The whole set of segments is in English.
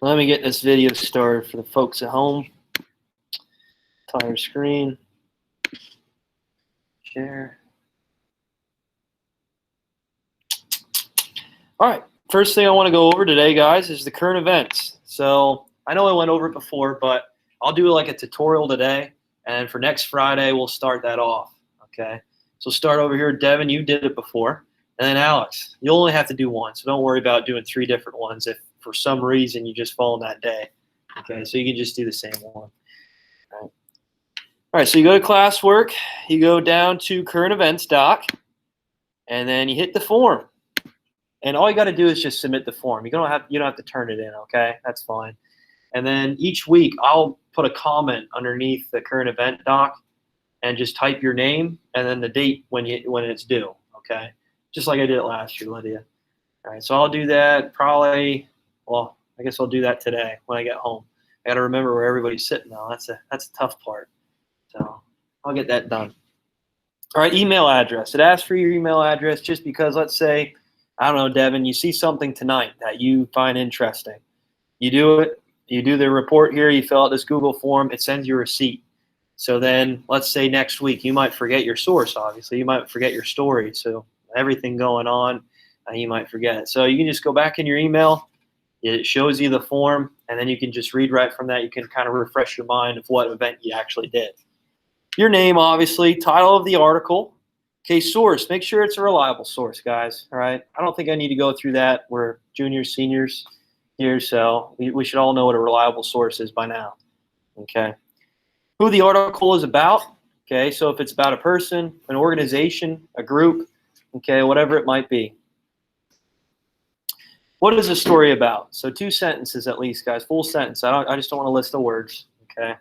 Let me get this video started for the folks at home. Entire screen. Share. All right. First thing I want to go over today, guys, is the current events. So I know I went over it before, but I'll do like a tutorial today. And for next Friday, we'll start that off. Okay. So start over here. Devin, you did it before. And then Alex, you'll only have to do one. So don't worry about doing 3 different ones if for some reason you just fall in that day. Okay. So you can just do the same one. All right. So you go to Classwork. You go down to current events doc. And then you hit the form. And all you got to do is just submit the form. You don't have to turn it in, okay? That's fine. And then each week I'll put a comment underneath the current event doc and just type your name and then the date when it's due, okay? Just like I did it last year, Lydia. All right, so I'll do that probably. Well, I guess I'll do that today when I get home. I got to remember where everybody's sitting now. That's a tough part. So I'll get that done. All right, email address. It asks for your email address just because, let's say, I don't know, Devin, you see something tonight that you find interesting. You do it. You do the report here. You fill out this Google form. It sends you a receipt. So then let's say next week you might forget your source, obviously. You might forget your story. So everything going on, you might forget it. So you can just go back in your email. It shows you the form, and then you can just read right from that. You can kind of refresh your mind of what event you actually did. Your name, obviously, title of the article. Okay, source. Make sure it's a reliable source, guys. All right. I don't think I need to go through that. We're juniors, seniors here, so we should all know what a reliable source is by now. Okay. Who the article is about. Okay, so if it's about a person, an organization, a group, okay, whatever it might be. What is the story about? So 2 sentences at least, guys. Full sentence. I just don't want to list the words. Okay.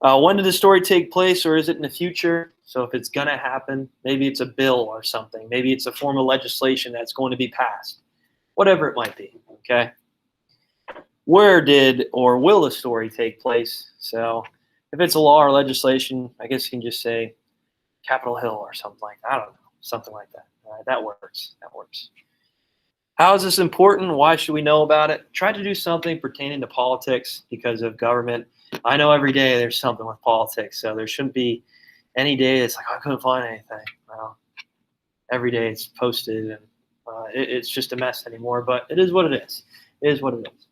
When did the story take place, or is it in the future? So if it's going to happen, maybe it's a bill or something. Maybe it's a form of legislation that's going to be passed. Whatever it might be, okay? Where did or will the story take place? So if it's a law or legislation, I guess you can just say Capitol Hill or something like that. I don't know, something like that. All right, that works. That works. How is this important? Why should we know about it? Try to do something pertaining to politics because of government. I know every day there's something with politics, so there shouldn't be any day it's like, oh, I couldn't find anything. Well, every day it's posted, and it's just a mess anymore, but it is what it is. It is what it is.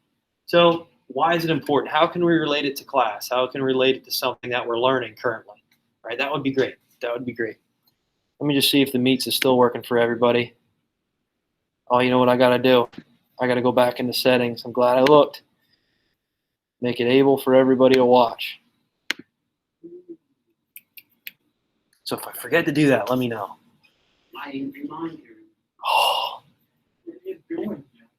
So why is it important? How can we relate it to class? How can we relate it to something that we're learning currently? Right? That would be great. That would be great. Let me just see if the meets is still working for everybody. Oh, you know what I got to do? I got to go back into settings. I'm glad I looked. Make it able for everybody to watch. So if I forget to do that, let me know. I remind you. Oh,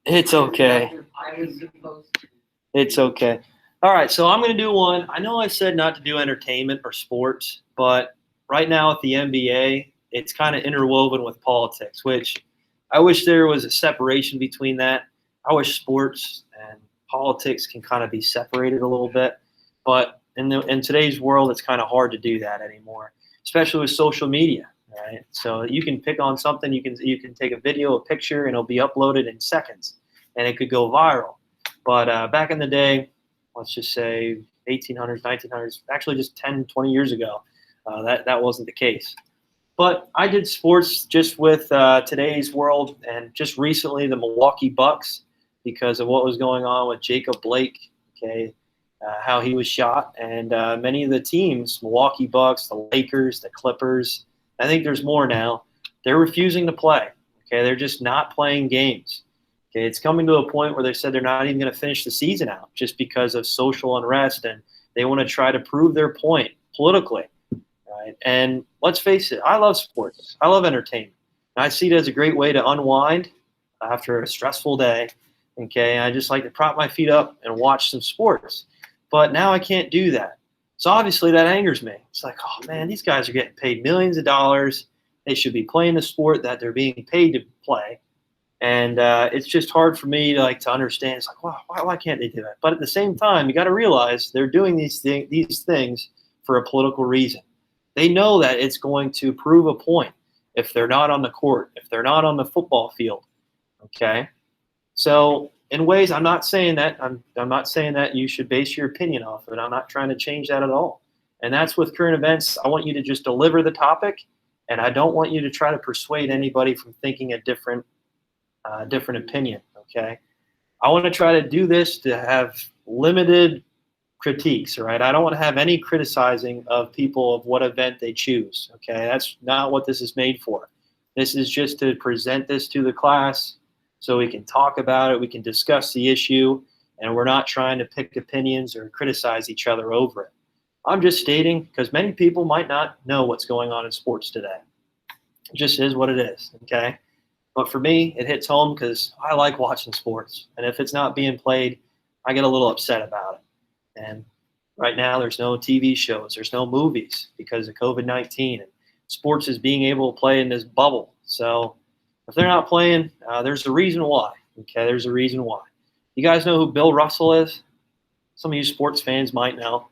it's okay. I was supposed to. It's okay. All right, so I'm going to do one. I know I said not to do entertainment or sports, but right now at the NBA, it's kind of interwoven with politics, which I wish there was a separation between that. I wish sports and politics can kind of be separated a little bit, but in today's world, it's kind of hard to do that anymore, especially with social media, right? So you can pick on something, you can take a video, a picture, and it'll be uploaded in seconds, and it could go viral. But back in the day, let's just say 1800s, 1900s, actually just 10, 20 years ago, that wasn't the case. But I did sports just with today's world, and just recently the Milwaukee Bucks, because of what was going on with Jacob Blake, okay, how he was shot, and many of the teams, Milwaukee Bucks, the Lakers, the Clippers, I think there's more now, they're refusing to play. Okay, they're just not playing games. Okay, it's coming to a point where they said they're not even going to finish the season out just because of social unrest, and they want to try to prove their point politically. Right? And let's face it, I love sports. I love entertainment. And I see it as a great way to unwind after a stressful day. Okay, I just like to prop my feet up and watch some sports. But now I can't do that. So obviously that angers me. It's like, oh man, these guys are getting paid millions of dollars. They should be playing the sport that they're being paid to play. And it's just hard for me to understand. It's like, wow, why can't they do that? But at the same time, you got to realize they're doing these things for a political reason. They know that it's going to prove a point if they're not on the court, if they're not on the football field. Okay, so in ways, I'm not saying that you should base your opinion off of it. I'm not trying to change that at all. And that's with current events. I want you to just deliver the topic, and I don't want you to try to persuade anybody from thinking a different opinion. Okay, I want to try to do this to have limited critiques. All right, I don't want to have any criticizing of people of what event they choose. Okay, that's not what this is made for. This is just to present this to the class, so we can talk about it, we can discuss the issue, and we're not trying to pick opinions or criticize each other over it. I'm just stating, because many people might not know what's going on in sports today. It just is what it is, okay? But for me, it hits home because I like watching sports. And if it's not being played, I get a little upset about it. And right now, there's no TV shows, there's no movies because of COVID-19. And sports is being able to play in this bubble. So if they're not playing, there's a reason why. Okay, there's a reason why. You guys know who Bill Russell is? Some of you sports fans might know.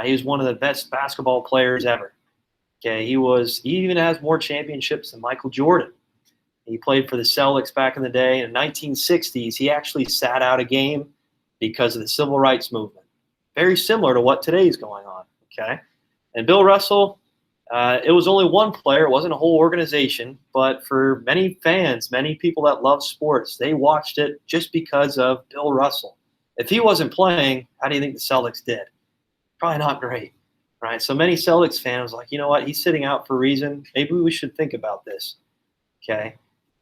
He was one of the best basketball players ever. Okay, he even has more championships than Michael Jordan. He played for the Celtics back in the day. In the 1960s, he actually sat out a game because of the civil rights movement. Very similar to what today is going on. Okay, and Bill Russell. It was only one player. It wasn't a whole organization. But for many fans, many people that love sports, they watched it just because of Bill Russell. If he wasn't playing, how do you think the Celtics did? Probably not great, right? So many Celtics fans like, you know what? He's sitting out for a reason. Maybe we should think about this, okay?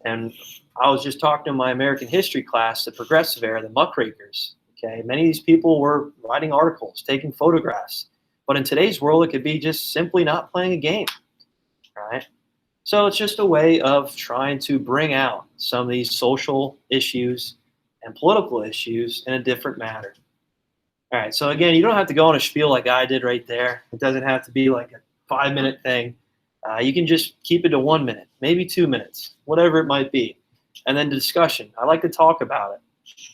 And I was just talking to my American history class, the progressive era, the muckrakers, okay? Many of these people were writing articles, taking photographs. But in today's world, it could be just simply not playing a game, right? So it's just a way of trying to bring out some of these social issues and political issues in a different manner. All right, so again, you don't have to go on a spiel like I did right there. It doesn't have to be like a 5-minute thing. You can just keep it to 1 minute, maybe 2 minutes, whatever it might be. And then discussion. I like to talk about it.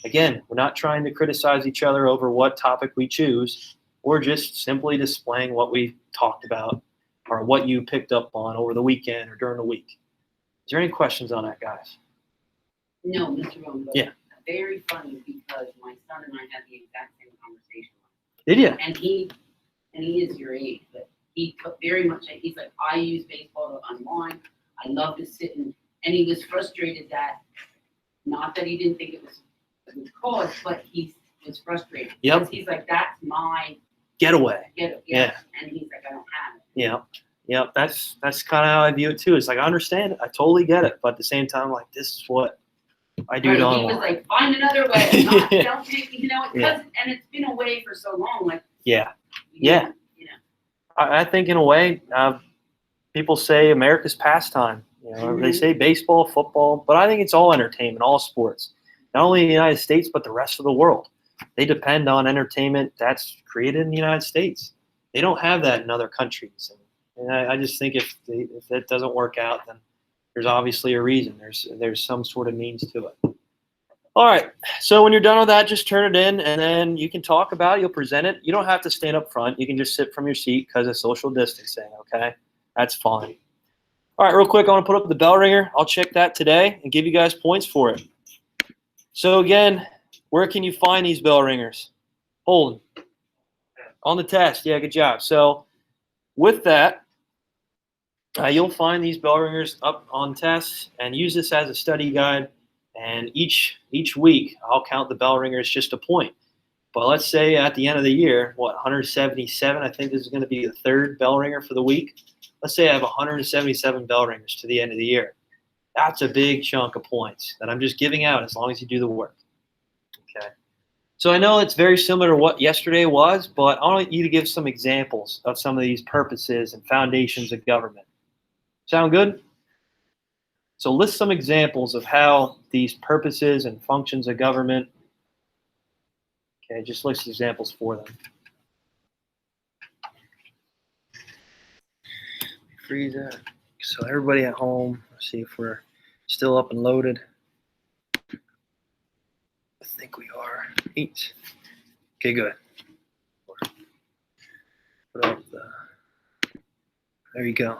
Again, we're not trying to criticize each other over what topic we choose. We're just simply displaying what we talked about or what you picked up on over the weekend or during the week. Is there any questions on that, guys? No, Mr. Rowan, but Yeah. very funny because my son and I had the exact same conversation. Did you? And he is your age, but he took very much like, he's like, I use baseball to unwind. I love to sit and he was frustrated that, not that he didn't think it was a good cause, but he was frustrated. Yep. Because he's like, that's my Getaway. yeah. And he's like, I don't have it. Yeah. Yeah. That's kind of how I view it too. It's like, I understand it. I totally get it. But at the same time, like, this is what I do. Right, to he unwind. was like, find another way. Not, Yeah. don't take, Yeah. and it's been away for so long. Like, Yeah. you Yeah. know, I think in a way, people say America's pastime. They say baseball, football, but I think it's all entertainment, all sports. Not only in the United States, but the rest of the world. They depend on entertainment that's created in the United States. They don't have that in other countries. And I just think if that doesn't work out, then there's obviously a reason. There's some sort of means to it. All right. So when you're done with that, just turn it in, and then you can talk about it. You'll present it. You don't have to stand up front. You can just sit from your seat because of social distancing, okay? That's fine. All right, real quick, I want to put up the bell ringer. I'll check that today and give you guys points for it. So again, where can you find these bell ringers? Holden. On the test. Yeah, good job. So with that, you'll find these bell ringers up on tests and use this as a study guide. And each week, I'll count the bell ringers just a point. But let's say at the end of the year, 177, I think this is going to be the third bell ringer for the week. Let's say I have 177 bell ringers to the end of the year. That's a big chunk of points that I'm just giving out as long as you do the work. Okay. So I know it's very similar to what yesterday was, but I want you to give some examples of some of these purposes and foundations of government. Sound good? So list some examples of how these purposes and functions of government. Okay, just list examples for them. Freeze that. So everybody at home, let's see if we're still up and loaded. I think we are. 8. Okay, good. Put up the. There you go.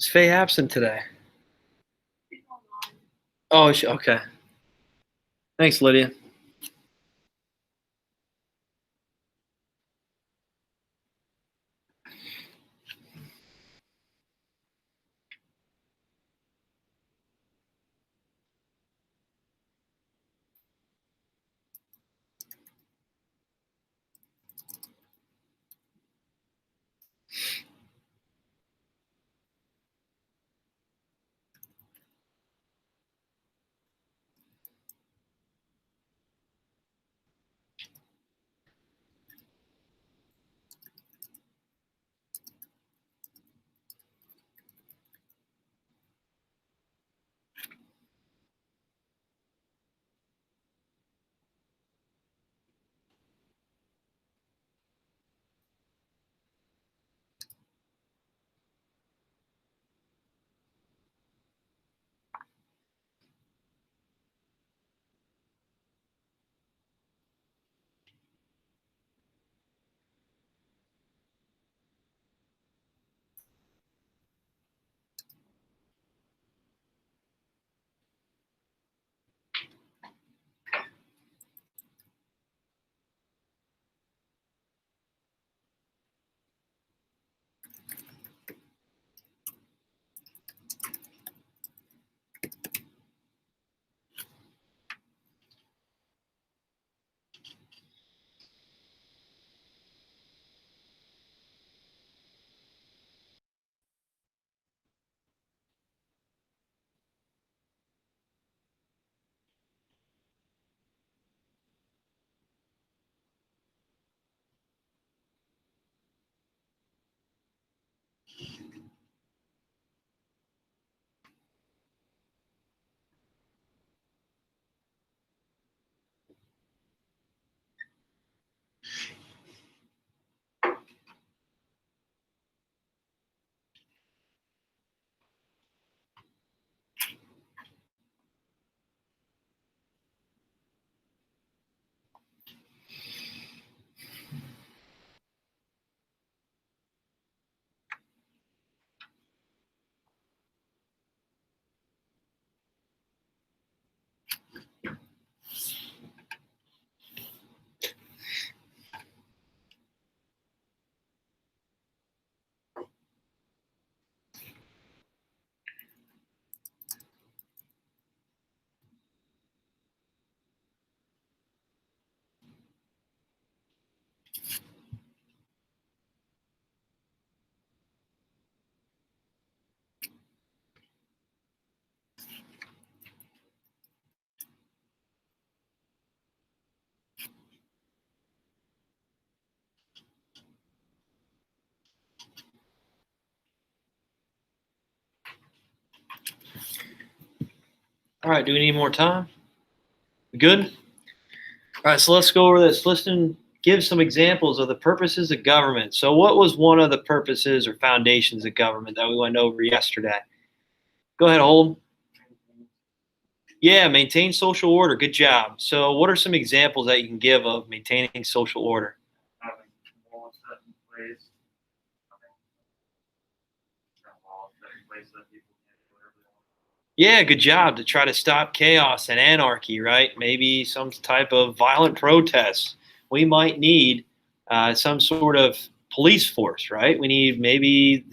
Is Faye absent today? Oh, okay. Thanks, Lydia. All right, do we need more time? We good? All right, so let's go over this. Listen, give some examples of the purposes of government. So, what was one of the purposes or foundations of government that we went over yesterday? Go ahead, Hold. Yeah, maintain social order. Good job. So, what are some examples that you can give of maintaining social order? Having laws set in place, having laws set in place that people can do whatever they want. Yeah, good job to try to stop chaos and anarchy, right? Maybe some type of violent protests. We might need some sort of police force, right? We need maybe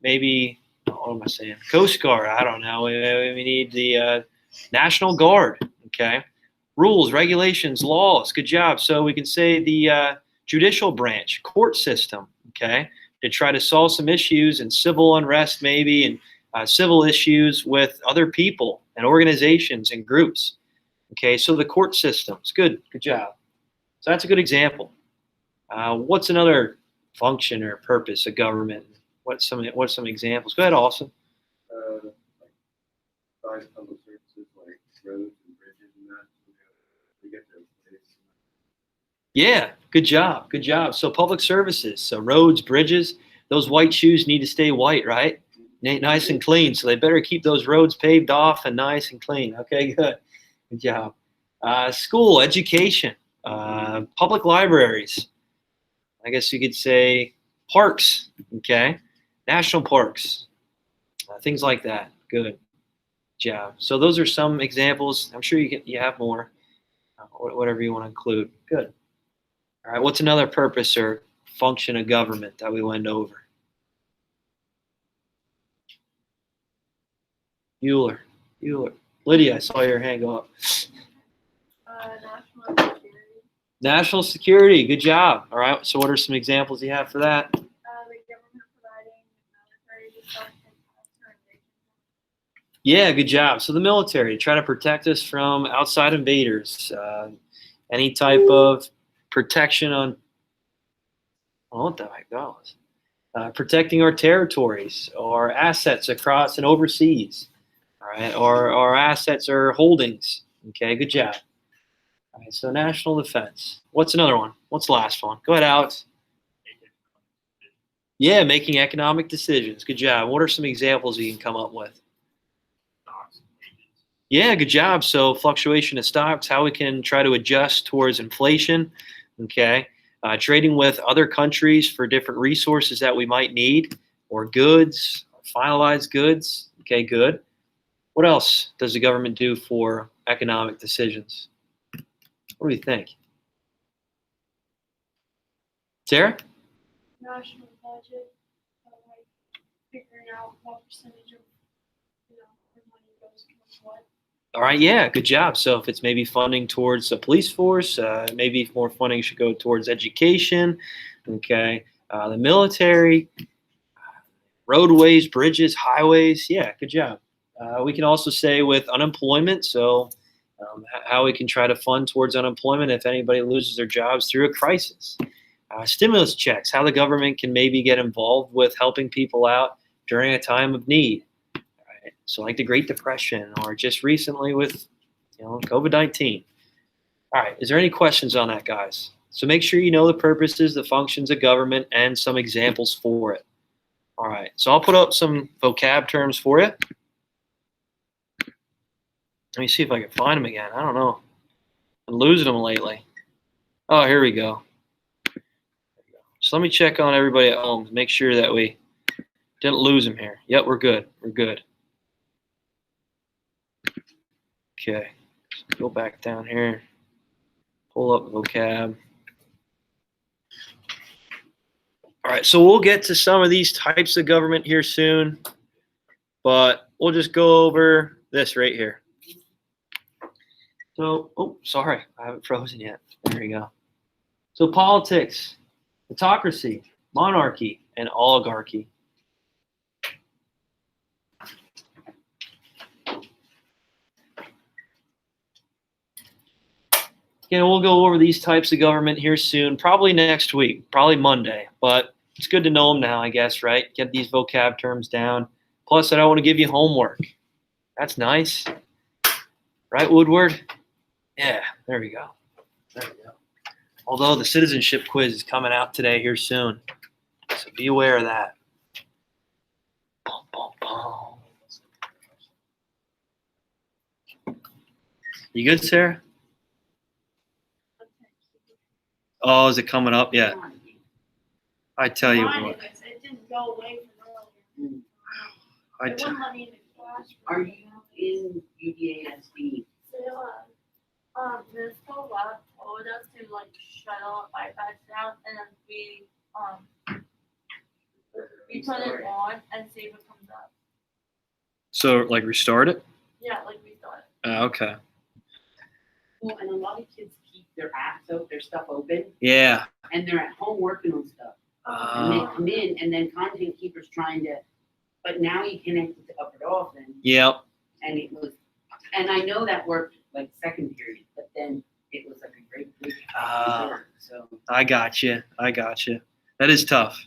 maybe, what am I saying? Coast Guard. I don't know. We need the National Guard. Okay. Rules, regulations, laws. Good job. So we can say the judicial branch, court system. Okay. To try to solve some issues and civil unrest, maybe, and civil issues with other people and organizations and groups. Okay. So the court systems. Good. Good job. So that's a good example. What's another function or purpose of government? What's some examples? Go ahead, Austin. Like besides public services like roads and bridges and that, we get those place. Yeah, good job. Good job. So public services, so roads, bridges, those white shoes need to stay white, right? Nice and clean. So they better keep those roads paved off and nice and clean. Okay, good. Good job. School, education, public libraries. I guess you could say parks. Okay. National parks, things like that. Good job. So those are some examples. I'm sure you have more, whatever you want to include. Good. All right. What's another purpose or function of government that we went over? Euler. Lydia, I saw your hand go up. National security. National security. Good job. All right. So what are some examples you have for that? The government providing military stuff and invasion. Yeah, good job. So the military, try to protect us from outside invaders. Any type of protection on, I don't know what the heck that was. Protecting our territories or assets across and overseas. All right. Or our assets or holdings. Okay, good job. All right, so national defense. What's another one? What's the last one? Go ahead, Alex. Yeah, making economic decisions. Good job. What are some examples you can come up with? Yeah, good job. So fluctuation of stocks, how we can try to adjust towards inflation. Okay. Trading with other countries for different resources that we might need or goods, finalized goods. Okay, good. What else does the government do for economic decisions? What do you think? Sarah? National budget, like figuring out what percentage of the money goes towards what. All right, yeah, good job. So if it's maybe funding towards a police force, maybe more funding should go towards education, okay, the military, roadways, bridges, highways. Yeah, good job. We can also say with unemployment, so how we can try to fund towards unemployment if anybody loses their jobs through a crisis. Stimulus checks, how the government can maybe get involved with helping people out during a time of need. Right? So like the Great Depression or just recently with COVID-19. All right, is there any questions on that, guys? So make sure you know the purposes, the functions of government, and some examples for it. All right, so I'll put up some vocab terms for you. Let me see if I can find them again. I don't know. I'm losing them lately. Oh, here we go. So let me check on everybody at home to make sure that we didn't lose them here. Yep, we're good. We're good. Okay, so go back down here. Pull up vocab. All right, so we'll get to some of these types of government here soon, but we'll just go over this right here. So, oh, sorry, I haven't frozen yet. There you go. So politics, autocracy, monarchy, and oligarchy. Again, we'll go over these types of government here soon, probably next week, probably Monday, but it's good to know them now, I guess, right? Get these vocab terms down. Plus, I don't want to give you homework. That's nice. Right, Woodward? Yeah, there we go. There we go. Although the citizenship quiz is coming out today here soon. So be aware of that. Boom, boom, boom. You good, Sarah? Oh, is it coming up? Yeah. I tell you what. It didn't go away from earlier. I It wouldn't let me in the classroom. Are you in UDASD? So, Municipal Lab told us to like shut all iPads down, and then we put it on and see if it comes up. So, like, restart it? Yeah, like we thought. Okay. Well, and a lot of kids keep their apps, their stuff open, Yeah. and they're at home working on stuff. And they come in, and then content keepers trying to, but now you connect it to up it off, Yep. and it was, and I know that worked like second period, but then it was like a great week. So I got you. I got you. That is tough.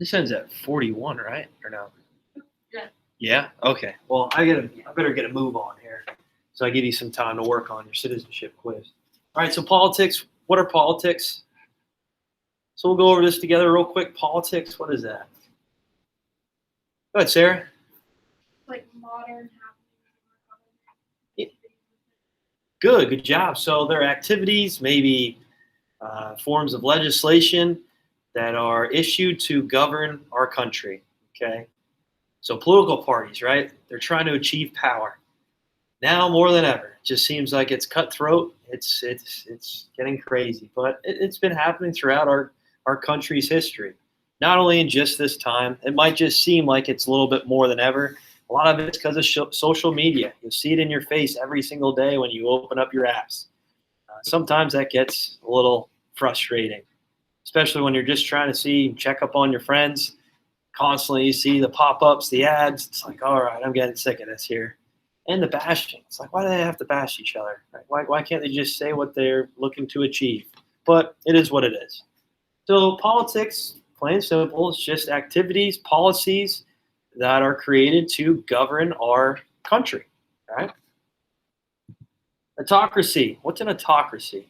This ends at 41, right? Or no? Yeah. Yeah? Okay. Well, I better get a move on here. So I give you some time to work on your citizenship quiz. All right, so politics. What are politics? So we'll go over this together real quick. Politics, what is that? Go ahead, Sarah. Like modern Yeah. Good job. So there are activities, maybe forms of legislation that are issued to govern our country. Okay. So political parties, right? They're trying to achieve power. Now more than ever, it just seems like it's cutthroat. It's getting crazy, but it's been happening throughout our country's history. Not only in just this time, it might just seem like it's a little bit more than ever. A lot of it's because of social media. You'll see it in your face every single day when you open up your apps. Sometimes that gets a little frustrating, especially when you're just trying to check up on your friends. Constantly, you see the pop-ups, the ads. It's like, all right, I'm getting sick of this here. And the bashing. It's like, why do they have to bash each other? Right? Why can't they just say what they're looking to achieve? But it is what it is. So politics, plain and simple, is just activities, policies that are created to govern our country. Right? Autocracy. What's an autocracy?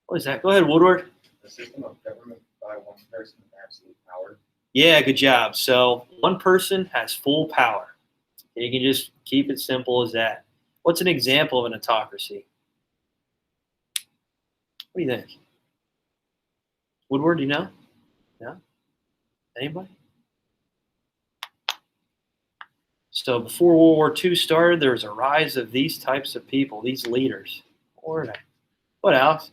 What is that? Go ahead, Woodward. The system of government by one person with absolute power. Yeah, good job. So one person has full power. You can just keep it simple as that. What's an example of an autocracy? What do you think? Woodward, do you know? No? Anybody? So before World War II started, there was a rise of these types of people, these leaders. What else?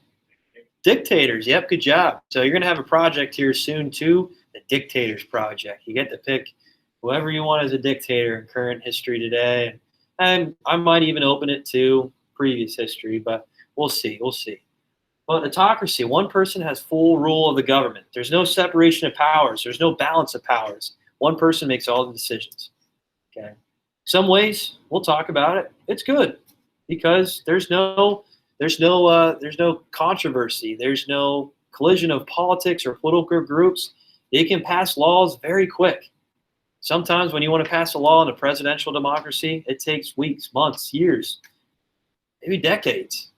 Dictators. Yep, good job. So you're going to have a project here soon too, the Dictators Project. You get to pick whoever you want as a dictator in current history today. And I might even open it to previous history, but we'll see. We'll see. But autocracy, one person has full rule of the government. There's no separation of powers. There's no balance of powers. One person makes all the decisions. Okay. Some ways we'll talk about it. It's good because there's no controversy. There's no collision of politics or political groups. They can pass laws very quick. Sometimes when you want to pass a law in a presidential democracy, it takes weeks, months, years, maybe decades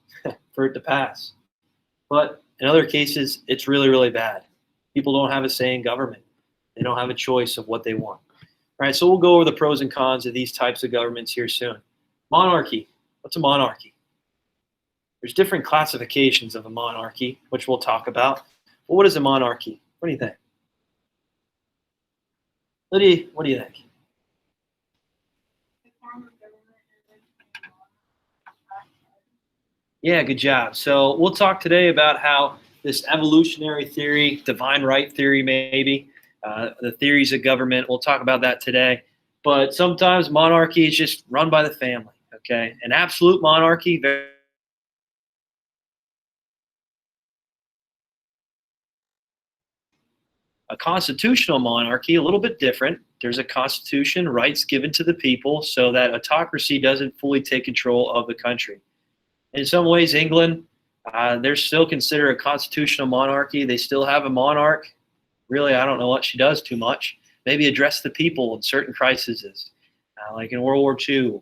for it to pass. But in other cases, it's really, really bad. People don't have a say in government. They don't have a choice of what they want. All right, so we'll go over the pros and cons of these types of governments here soon. Monarchy. What's a monarchy? There's different classifications of a monarchy, which we'll talk about. But what is a monarchy? What do you think? What do you think? Yeah, good job. So we'll talk today about how this evolutionary theory, divine right theory maybe, the theories of government, we'll talk about that today. But sometimes monarchy is just run by the family, okay? An absolute monarchy, a constitutional monarchy, a little bit different. There's a constitution, rights given to the people so that autocracy doesn't fully take control of the country. In some ways, England, they're still considered a constitutional monarchy. They still have a monarch. Really, I don't know what she does too much. Maybe address the people in certain crises, like in World War II.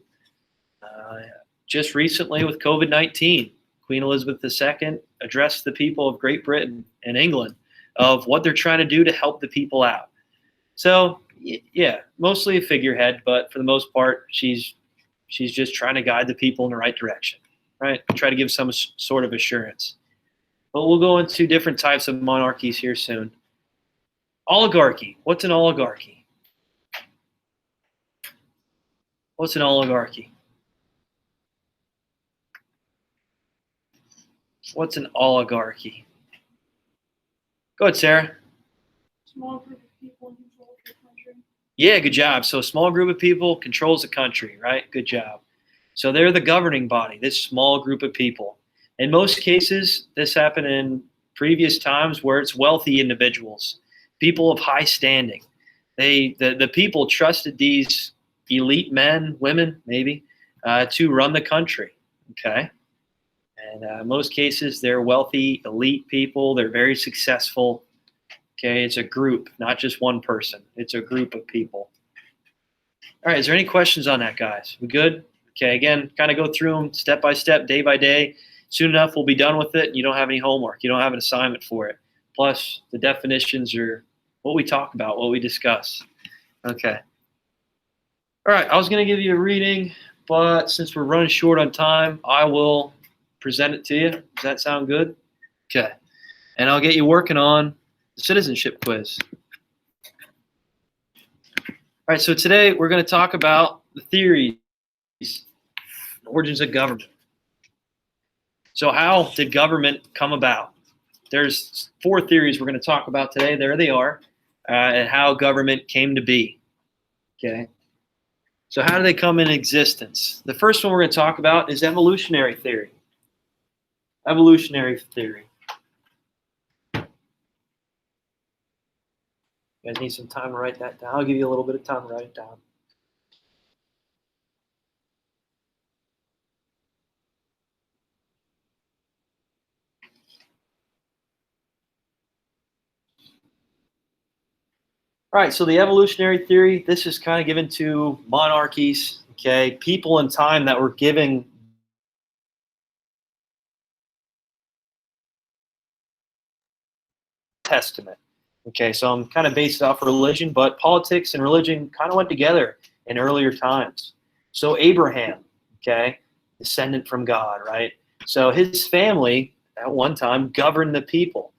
Just recently with COVID-19, Queen Elizabeth II addressed the people of Great Britain and England of what they're trying to do to help the people out. So, yeah, mostly a figurehead, but for the most part, she's just trying to guide the people in the right direction, right? Try to give some sort of assurance. But we'll go into different types of monarchies here soon. Oligarchy. What's an oligarchy? What's an oligarchy? What's an oligarchy? Go ahead, Sarah. small group of people in control of the country. Yeah, good job. So a small group of people controls the country, right? Good job. So they're the governing body, this small group of people. In most cases, this happened in previous times where it's wealthy individuals, people of high standing. The people trusted these elite men, women, maybe, to run the country. Okay. And in most cases, they're wealthy, elite people. They're very successful. Okay, it's a group, not just one person. It's a group of people. All right, is there any questions on that, guys? We good? Okay, again, kind of go through them step by step, day by day. Soon enough, we'll be done with it. You don't have any homework. You don't have an assignment for it. Plus, the definitions are what we talk about, what we discuss. Okay. All right, I was going to give you a reading, but since we're running short on time, I will present it to you. Does that sound good? Okay. And I'll get you working on the citizenship quiz. All right, so today we're going to talk about the theories, origins of government. So how did government come about? There's 4 theories we're going to talk about today. There they are, and how government came to be. Okay. So how do they come in existence? The first one we're going to talk about is evolutionary theory. Evolutionary theory. You guys need some time to write that down. I'll give you a little bit of time to write it down. All right, so the evolutionary theory, this is kind of given to monarchies, okay, people in time that were giving testament. Okay, so I'm kind of based off religion, but politics and religion kind of went together in earlier times. So Abraham, okay, descendant from God, right? So his family at one time governed the people.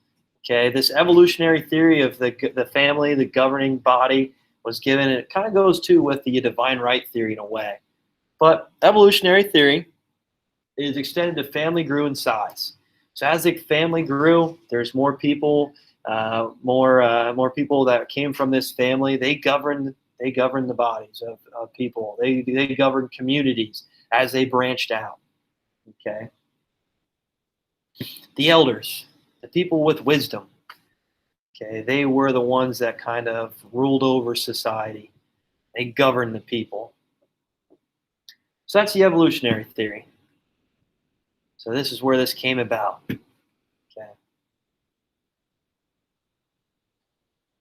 Okay, this evolutionary theory of the family, the governing body, was given, and it kind of goes too with the divine right theory in a way. But evolutionary theory is extended to family grew in size. So as the family grew, there's more people, more people that came from this family. They governed the bodies of people. They governed communities as they branched out. Okay, the elders, the people with wisdom. Okay, they were the ones that kind of ruled over society. They governed the people. So that's the evolutionary theory. So this is where this came about. Okay.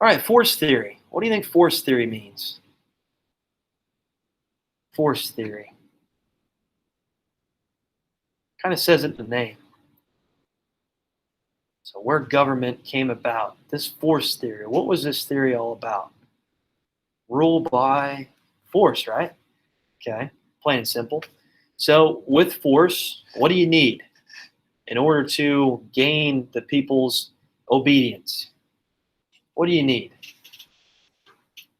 All right, force theory. What do you think force theory means? Force theory. Kind of says it in the name. So where government came about. This force theory. What was this theory all about? Rule by force, right? Okay, plain and simple. So with force, what do you need in order to gain the people's obedience? What do you need?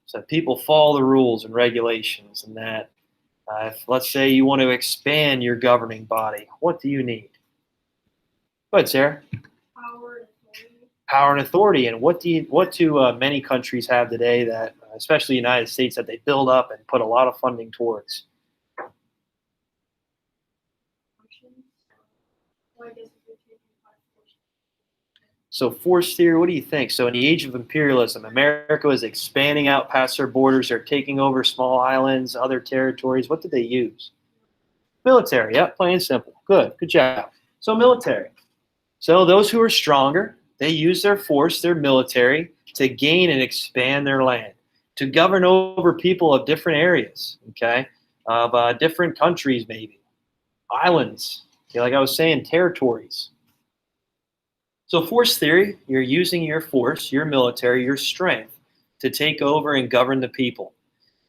So people follow the rules and regulations, and that if, let's say, you want to expand your governing body, what do you need? Go ahead, Sarah. Power and authority. Power and authority. And what do many countries have today that, especially the United States, that they build up and put a lot of funding towards? Functions. Well, I guess if you're taking 5 force. So force theory, what do you think? So in the age of imperialism, America was expanding out past their borders. They're taking over small islands, other territories. What did they use? Military. Yep, plain and simple. Good job. So military. So those who are stronger, they use their force, their military, to gain and expand their land, to govern over people of different areas, okay, of different countries maybe, islands, okay, like I was saying, territories. So force theory, you're using your force, your military, your strength to take over and govern the people.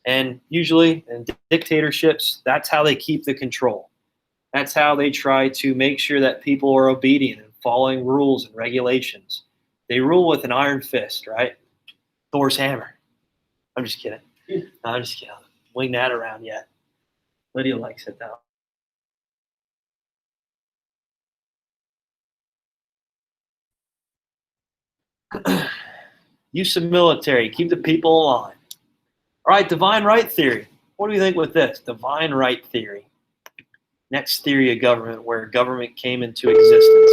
And usually in dictatorships, that's how they keep the control. That's how they try to make sure that people are obedient and following rules and regulations. They rule with an iron fist, right? Thor's hammer. I'm just kidding. No, I'm just kidding. Wing that around yet. Lydia likes it though. Use of military, keep the people aligned. All right, divine right theory. What do you think with this? Divine right theory. Next theory of government, where government came into existence.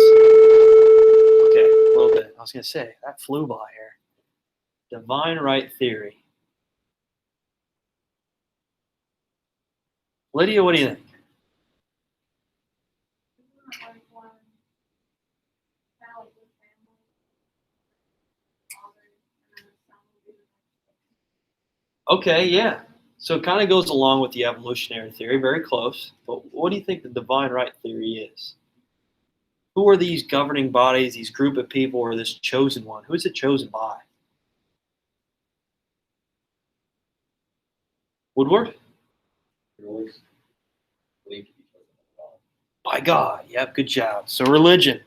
Okay, a little bit. I was going to say, that flew by here. Divine right theory. Lydia, what do you think? Isn't it like when family with family, father and Okay, yeah. So it kind of goes along with the evolutionary theory, very close. But what do you think the divine right theory is? Who are these governing bodies, these group of people, or this chosen one? Who is it chosen by? Woodward? You always believe to be chosen by God. By God. Yep, good job. So religion,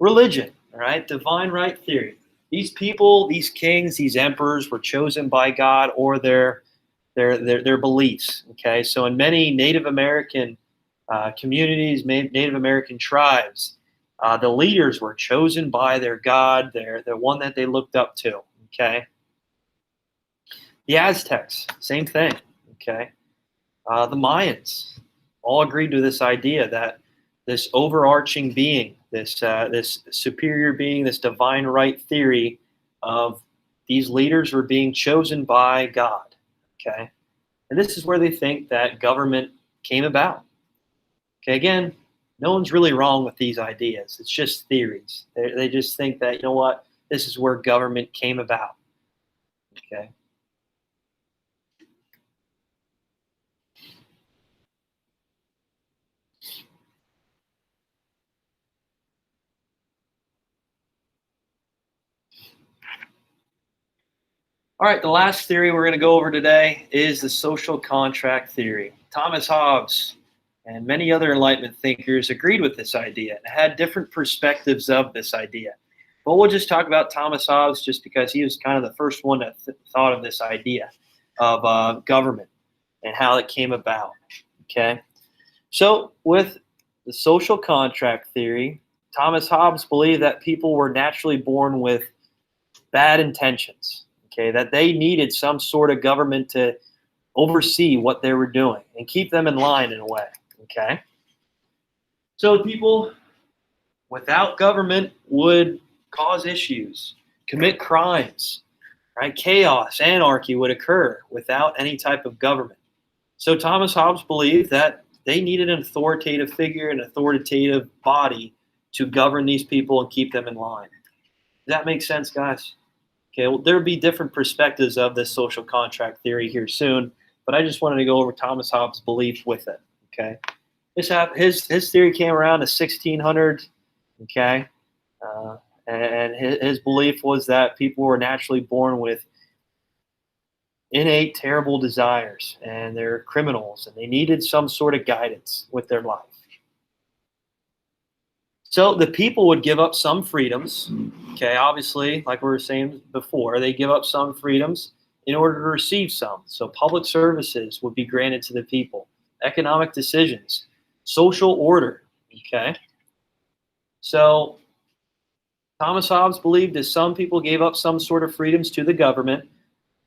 all right? Divine right theory. These people, these kings, these emperors were chosen by God or their beliefs. Okay, so in many Native American communities, Native American tribes, the leaders were chosen by their God, their one that they looked up to. Okay, the Aztecs, same thing. Okay, the Mayans all agreed to this idea that this overarching being, this superior being, this divine right theory of these leaders were being chosen by God. Okay, and this is where they think that government came about. Okay, again, no one's really wrong with these ideas. It's just theories. They just think that, you know what, this is where government came about. Okay. All right, the last theory we're going to go over today is the social contract theory. Thomas Hobbes and many other Enlightenment thinkers agreed with this idea and had different perspectives of this idea. But we'll just talk about Thomas Hobbes just because he was kind of the first one that thought of this idea of government and how it came about. Okay, so with the social contract theory, Thomas Hobbes believed that people were naturally born with bad intentions. Okay, that they needed some sort of government to oversee what they were doing and keep them in line in a way. Okay, so people without government would cause issues, commit crimes, right? Chaos, anarchy would occur without any type of government. So Thomas Hobbes believed that they needed an authoritative figure, an authoritative body to govern these people and keep them in line. Does that make sense, guys? Okay, well, there'll be different perspectives of this social contract theory here soon, but I just wanted to go over Thomas Hobbes' belief with it. Okay, his theory came around the 1600s. Okay, and his belief was that people were naturally born with innate terrible desires and they're criminals and they needed some sort of guidance with their life. So the people would give up some freedoms. Okay, obviously, like we were saying before, they give up some freedoms in order to receive some. So public services would be granted to the people, economic decisions, social order. Okay, so Thomas Hobbes believed that some people gave up some sort of freedoms to the government.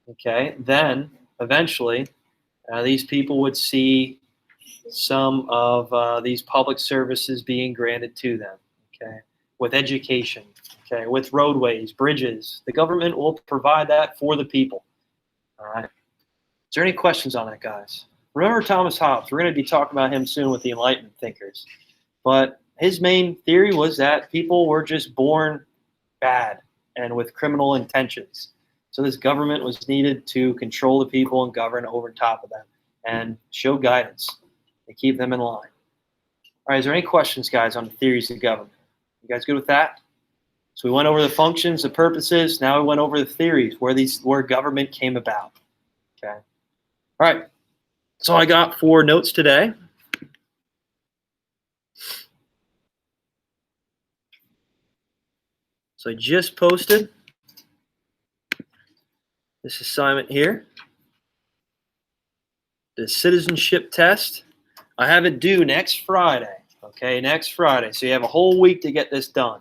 Okay, then eventually these people would see some of these public services being granted to them. Okay, with education, okay, with roadways, bridges, the government will provide that for the people. All right. Is there any questions on that, guys? Remember Thomas Hobbes. We're going to be talking about him soon with the Enlightenment thinkers. But his main theory was that people were just born bad and with criminal intentions. So this government was needed to control the people and govern over top of them and show guidance and keep them in line. All right, is there any questions, guys, on the theories of government? You guys good with that? So we went over the functions, the purposes. Now we went over the theories, where government came about. Okay. All right. So I got 4 notes today. So I just posted this assignment here, the citizenship test. I have it due next Friday. Okay, next Friday. So you have a whole week to get this done.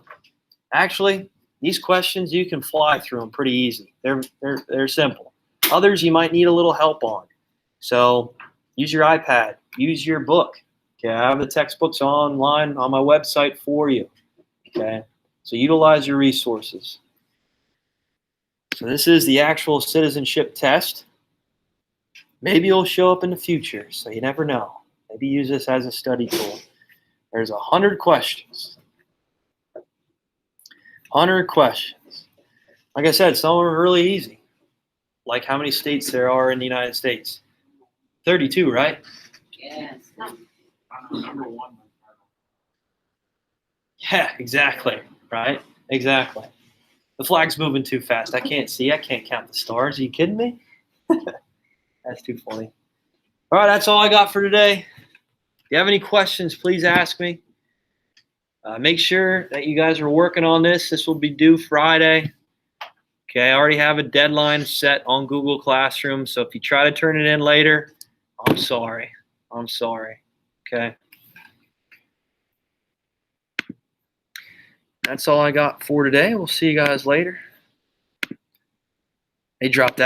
Actually, these questions you can fly through them pretty easy. They're simple. Others you might need a little help on. So use your iPad, use your book. Okay, I have the textbooks online on my website for you. Okay, so utilize your resources. So this is the actual citizenship test. Maybe it'll show up in the future, so you never know. Maybe use this as a study tool. There's 100 questions. 100 questions. Like I said, some are really easy. A like how many states there are in the United States? 32, right? Yes. Number one. Yeah, exactly. Right? Exactly. The flag's moving too fast. I can't see. I can't count the stars. Are you kidding me? That's too funny. All right, that's all I got for today. If you have any questions, please ask me. Make sure that you guys are working on this. This will be due Friday. Okay, I already have a deadline set on Google Classroom, so if you try to turn it in later, I'm sorry. I'm sorry. Okay. That's all I got for today. We'll see you guys later. They dropped that.